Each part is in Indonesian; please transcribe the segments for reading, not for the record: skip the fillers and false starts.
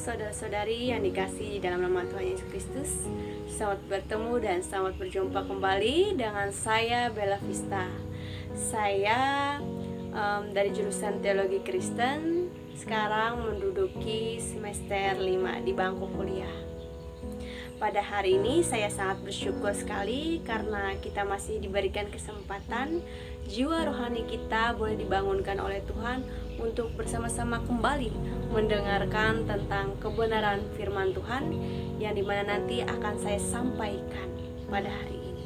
saudara-saudari yang dikasihi dalam nama Tuhan Yesus Kristus. Selamat bertemu dan selamat berjumpa kembali dengan saya Bella Vista. Saya dari jurusan Teologi Kristen, sekarang menduduki semester 5 di bangku kuliah. Pada hari ini saya sangat bersyukur sekali karena kita masih diberikan kesempatan jiwa rohani kita boleh dibangunkan oleh Tuhan untuk bersama-sama kembali mendengarkan tentang kebenaran firman Tuhan yang dimana nanti akan saya sampaikan pada hari ini.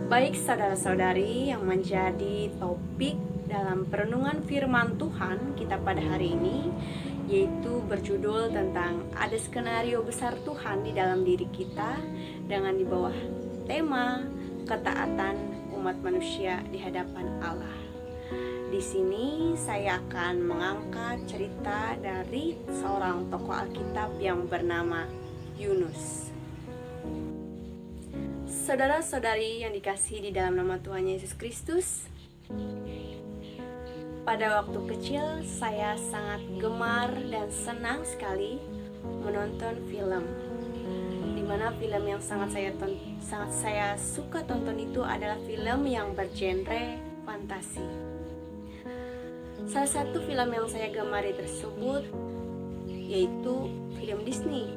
Baik saudara-saudari, yang menjadi topik dalam perenungan firman Tuhan kita pada hari ini yaitu berjudul tentang ada skenario besar Tuhan di dalam diri kita dengan di bawah tema ketaatan umat manusia di hadapan Allah. Di sini saya akan mengangkat cerita dari seorang tokoh Alkitab yang bernama Yunus. Saudara-saudari yang dikasihi di dalam nama Tuhan Yesus Kristus, pada waktu kecil saya sangat gemar dan senang sekali menonton film. Dimana film yang sangat saya suka tonton itu adalah film yang bergenre fantasi. Salah satu film yang saya gemari tersebut yaitu film Disney.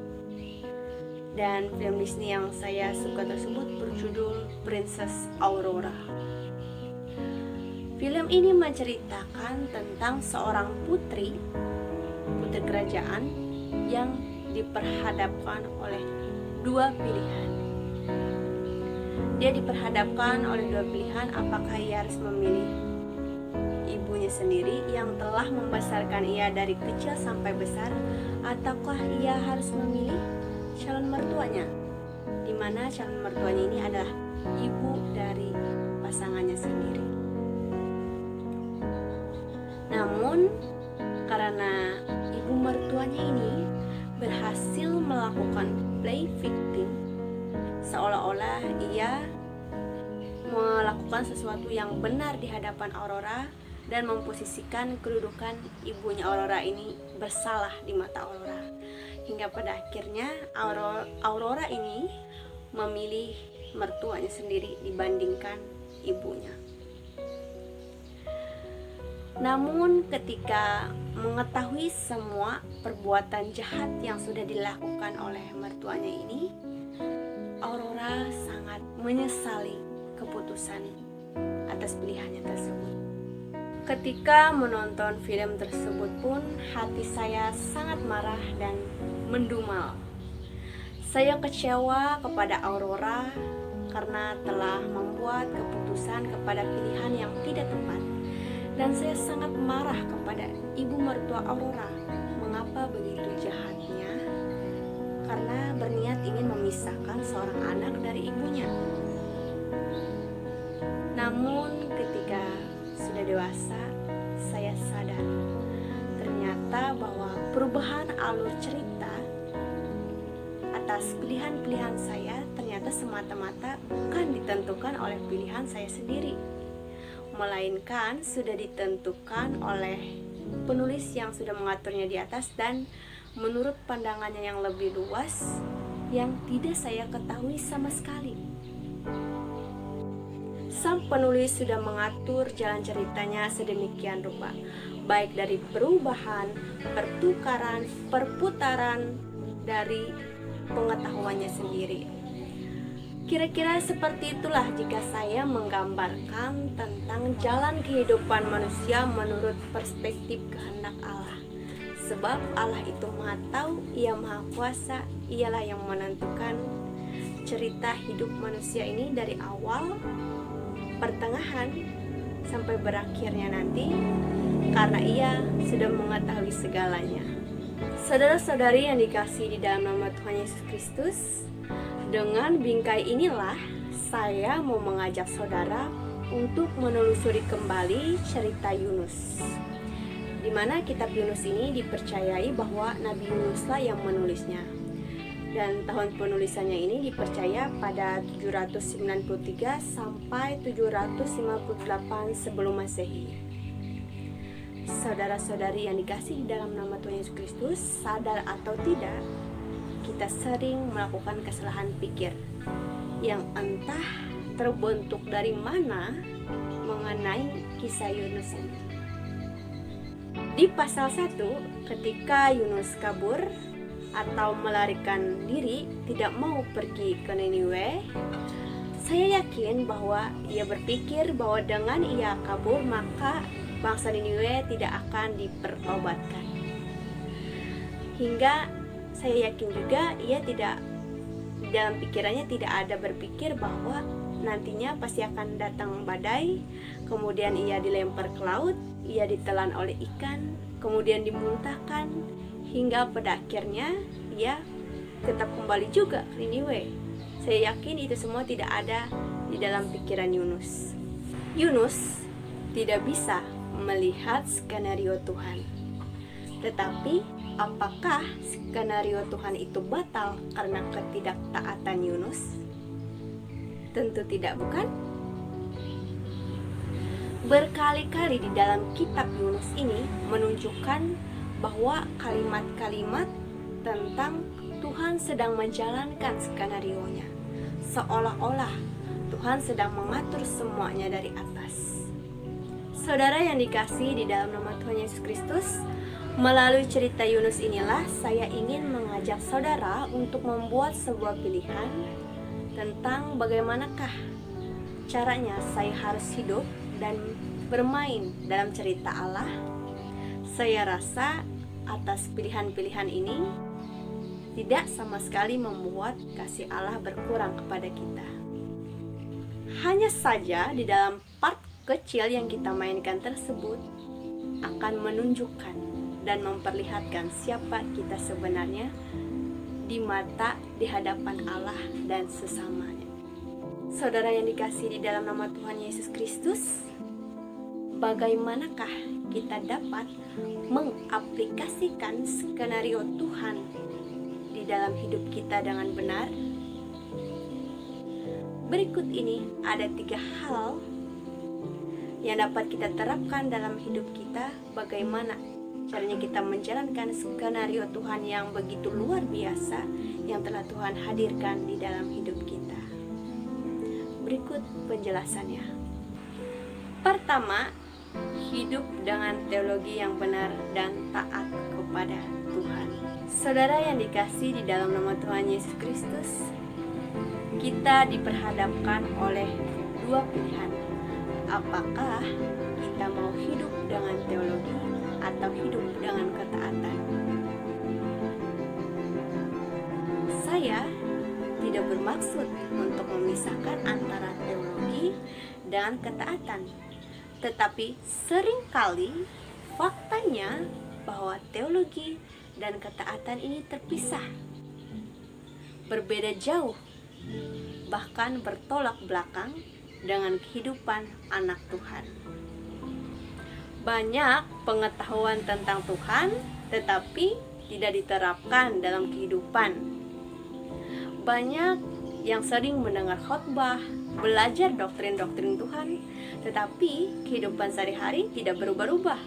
Dan film Disney yang saya suka tersebut berjudul Princess Aurora. Film ini menceritakan tentang seorang putri kerajaan yang diperhadapkan oleh dua pilihan. Dia diperhadapkan oleh dua pilihan, apakah ia harus memilih ibunya sendiri yang telah membesarkan ia dari kecil sampai besar, ataukah ia harus memilih calon mertuanya, di mana calon mertuanya ini adalah ibu dari pasangannya sendiri. Namun karena ibu mertuanya ini berhasil melakukan play victim, seolah-olah ia melakukan sesuatu yang benar di hadapan Aurora dan memposisikan kedudukan ibunya Aurora ini bersalah di mata Aurora. Hingga pada akhirnya Aurora ini memilih mertuanya sendiri dibandingkan ibunya. Namun ketika mengetahui semua perbuatan jahat yang sudah dilakukan oleh mertuanya ini, Aurora sangat menyesali keputusan atas pilihannya tersebut. Ketika menonton film tersebut pun hati saya sangat marah dan mendumal. Saya kecewa kepada Aurora karena telah membuat keputusan kepada pilihan yang tidak tepat. Dan saya sangat marah kepada ibu mertua Aurora. Mengapa begitu jahatnya? Karena berniat ingin memisahkan seorang anak dari ibunya. Namun ketika sudah dewasa, saya sadar ternyata bahwa perubahan alur cerita atas pilihan-pilihan saya ternyata semata-mata bukan ditentukan oleh pilihan saya sendiri, melainkan sudah ditentukan oleh penulis yang sudah mengaturnya di atas dan menurut pandangannya yang lebih luas yang tidak saya ketahui sama sekali. Sang penulis sudah mengatur jalan ceritanya sedemikian rupa, baik dari perubahan, pertukaran, perputaran dari pengetahuannya sendiri. Kira-kira seperti itulah jika saya menggambarkan tentang jalan kehidupan manusia menurut perspektif kehendak Allah. Sebab Allah itu Maha Tahu, Ia Maha Kuasa, Ialah yang menentukan cerita hidup manusia ini dari awal, pertengahan, sampai berakhirnya nanti, karena Ia sudah mengetahui segalanya. Saudara-saudari yang dikasihi di dalam nama Tuhan Yesus Kristus, dengan bingkai inilah saya mau mengajak saudara untuk menelusuri kembali cerita Yunus, di mana kitab Yunus ini dipercayai bahwa Nabi Yunuslah yang menulisnya. Dan tahun penulisannya ini dipercaya pada 793 sampai 758 sebelum Masehi. saudara-saudari yang dikasihi dalam nama Tuhan Yesus Kristus, sadar atau tidak, kita sering melakukan kesalahan pikir yang entah terbentuk dari mana mengenai kisah Yunus ini. Di pasal 1, ketika Yunus kabur atau melarikan diri, tidak mau pergi ke Niniwe, saya yakin bahwa ia berpikir bahwa dengan ia kabur maka bangsa Niniwe tidak akan diperobatkan. Hingga saya yakin juga ia tidak, dalam pikirannya tidak ada berpikir bahwa nantinya pasti akan datang badai, kemudian ia dilempar ke laut, ia ditelan oleh ikan, kemudian dimuntahkan, hingga pada akhirnya ia tetap kembali juga ke Niniwe. Saya yakin itu semua tidak ada di dalam pikiran Yunus. Yunus tidak bisa melihat skenario Tuhan. Tetapi apakah skenario Tuhan itu batal karena ketidaktaatan Yunus? Tentu tidak, bukan? Berkali-kali di dalam kitab Yunus ini menunjukkan bahwa kalimat-kalimat tentang Tuhan sedang menjalankan skenario-Nya, seolah-olah Tuhan sedang mengatur semuanya dari atas. Saudara yang dikasihi di dalam nama Tuhan Yesus Kristus, melalui cerita Yunus inilah saya ingin mengajak saudara untuk membuat sebuah pilihan tentang bagaimanakah caranya saya harus hidup dan bermain dalam cerita Allah. Saya rasa atas pilihan-pilihan ini tidak sama sekali membuat kasih Allah berkurang kepada kita. Hanya saja di dalam part kecil yang kita mainkan tersebut akan menunjukkan dan memperlihatkan siapa kita sebenarnya di hadapan Allah dan sesamanya. Saudara yang dikasihi di dalam nama Tuhan Yesus Kristus, bagaimanakah kita dapat mengaplikasikan skenario Tuhan di dalam hidup kita dengan benar? Berikut ini ada 3 hal yang dapat kita terapkan dalam hidup kita. Bagaimana caranya kita menjalankan skenario Tuhan yang begitu luar biasa yang telah Tuhan hadirkan di dalam hidup kita. Berikut penjelasannya. Pertama, hidup dengan teologi yang benar dan taat kepada Tuhan. Saudara yang dikasihi di dalam nama Tuhan Yesus Kristus, kita diperhadapkan oleh 2 pilihan. Apakah kita mau hidup dengan teologi atau hidup dengan ketaatan? Saya tidak bermaksud untuk memisahkan antara teologi dan ketaatan, tetapi seringkali faktanya bahwa teologi dan ketaatan ini terpisah, berbeda jauh, bahkan bertolak belakang dengan kehidupan anak Tuhan. Banyak pengetahuan tentang Tuhan tetapi tidak diterapkan dalam kehidupan. Banyak yang sering mendengar khotbah, belajar doktrin-doktrin Tuhan, tetapi kehidupan sehari-hari tidak berubah-ubah.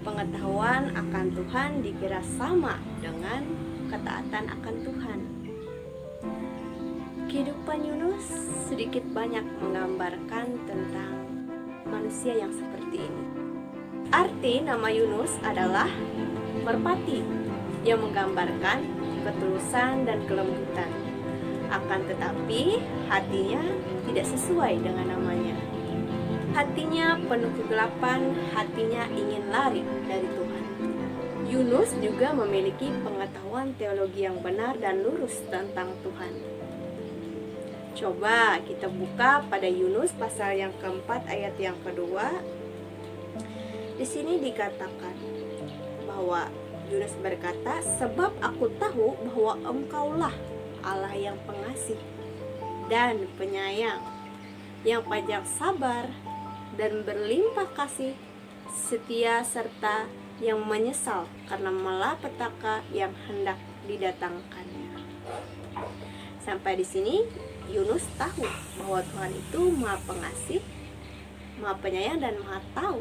Pengetahuan akan Tuhan dikira sama dengan ketaatan akan Tuhan. Kehidupan Yunus sedikit banyak menggambarkan tentang manusia yang seperti ini. Arti nama Yunus adalah merpati, yang menggambarkan ketulusan dan kelembutan. Akan tetapi hatinya tidak sesuai dengan namanya. Hatinya penuh kegelapan, hatinya ingin lari dari Tuhan. Yunus juga memiliki pengetahuan teologi yang benar dan lurus tentang Tuhan. Coba kita buka pada Yunus pasal yang keempat ayat yang kedua. Di sini dikatakan bahwa Yunus berkata, "Sebab aku tahu bahwa Engkaulah Allah yang pengasih dan penyayang, yang panjang sabar dan berlimpah kasih, setia serta yang menyesal karena malapetaka yang hendak didatangkannya." Sampai di sini Yunus tahu bahwa Tuhan itu Maha Pengasih, Maha Penyayang dan Maha Tahu.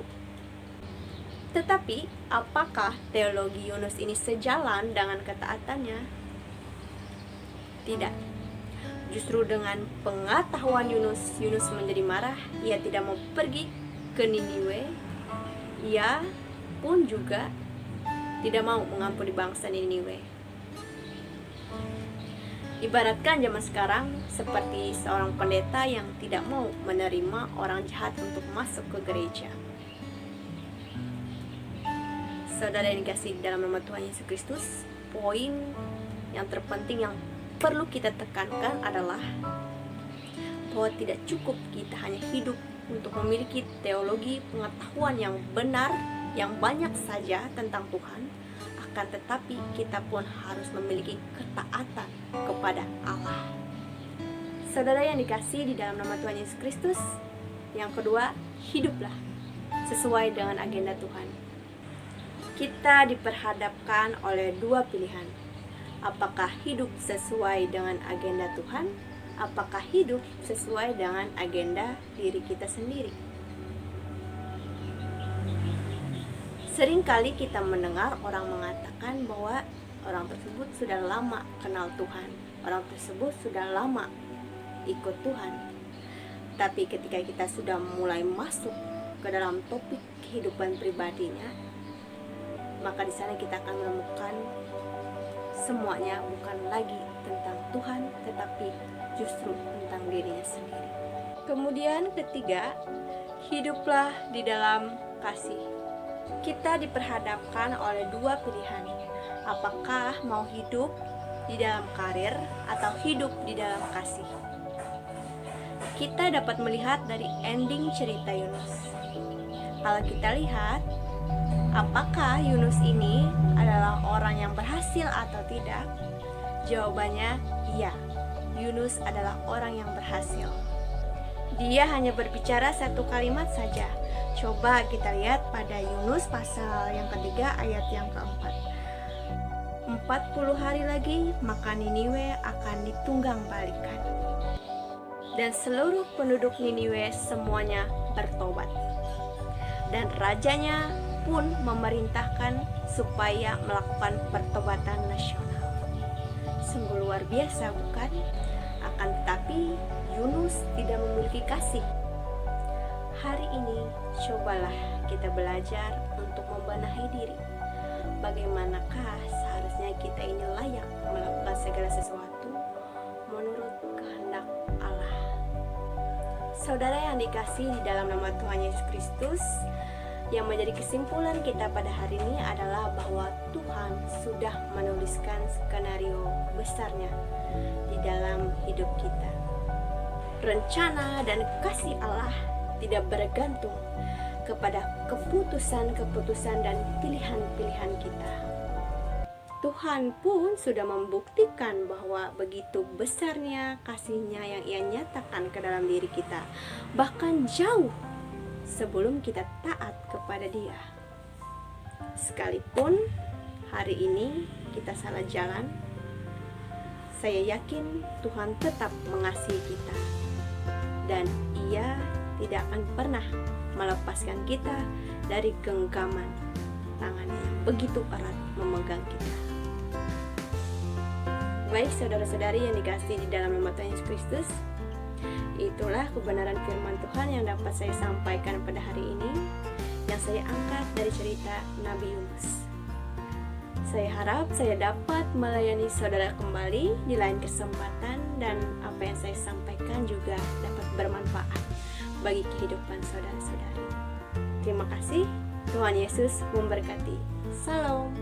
Tetapi, apakah teologi Yunus ini sejalan dengan ketaatannya? Tidak. Justru dengan pengetahuan Yunus menjadi marah. Ia tidak mau pergi ke Niniwe. Ia pun juga tidak mau mengampuni bangsa Niniwe. Ibaratkan zaman sekarang seperti seorang pendeta yang tidak mau menerima orang jahat untuk masuk ke gereja. Saudara yang dikasihi dalam nama Tuhan Yesus Kristus, poin yang terpenting yang perlu kita tekankan adalah bahwa tidak cukup kita hanya hidup untuk memiliki teologi pengetahuan yang benar, yang banyak saja tentang Tuhan, akan tetapi kita pun harus memiliki ketaatan kepada Allah. Saudara yang dikasihi di dalam nama Tuhan Yesus Kristus, yang kedua, hiduplah sesuai dengan agenda Tuhan. Kita diperhadapkan oleh dua pilihan. Apakah hidup sesuai dengan agenda Tuhan? Apakah hidup sesuai dengan agenda diri kita sendiri? Seringkali kita mendengar orang mengatakan bahwa orang tersebut sudah lama kenal Tuhan, orang tersebut sudah lama ikut Tuhan. Tapi ketika kita sudah mulai masuk ke dalam topik kehidupan pribadinya, maka di sana kita akan menemukan semuanya bukan lagi tentang Tuhan, tetapi justru tentang dirinya sendiri. Kemudian ketiga, hiduplah di dalam kasih. Kita diperhadapkan oleh dua pilihan. Apakah mau hidup di dalam karir atau hidup di dalam kasih? Kita dapat melihat dari ending cerita Yunus. Kalau kita lihat, apakah Yunus ini adalah orang yang berhasil atau tidak? Jawabannya iya. Yunus adalah orang yang berhasil. Dia hanya berbicara satu kalimat saja. Coba kita lihat pada Yunus pasal yang ketiga ayat yang keempat. 40 hari lagi maka Niniwe akan ditunggang balikan. Dan seluruh penduduk Niniwe semuanya bertobat. Dan rajanya pun memerintahkan supaya melakukan pertobatan nasional. Sungguh luar biasa, bukan? Akan tetapi Yunus tidak memiliki kasih. Hari ini cobalah kita belajar untuk membenahi diri. Bagaimanakah seharusnya kita ini layak melakukan segala sesuatu menurut kehendak Allah. Saudara yang dikasihi di dalam nama Tuhan Yesus Kristus, yang menjadi kesimpulan kita pada hari ini adalah bahwa Tuhan sudah menuliskan skenario besarnya di dalam hidup kita. Rencana dan kasih Allah tidak bergantung kepada keputusan-keputusan dan pilihan-pilihan kita. Tuhan pun sudah membuktikan bahwa begitu besarnya kasih-Nya yang Ia nyatakan ke dalam diri kita, bahkan jauh sebelum kita taat kepada Dia. Sekalipun hari ini kita salah jalan, saya yakin Tuhan tetap mengasihi kita, dan Ia tidak akan pernah melepaskan kita dari genggaman tangannya yang begitu erat memegang kita. Baik saudara-saudari yang dikasihi di dalam nama Tuhan Yesus Kristus, itulah kebenaran firman Tuhan yang dapat saya sampaikan pada hari ini, yang saya angkat dari cerita Nabi Yunus. Saya harap saya dapat melayani saudara kembali di lain kesempatan, dan apa yang saya sampaikan juga dapat bermanfaat bagi kehidupan saudara-saudari. Terima kasih, Tuhan Yesus memberkati. Salam.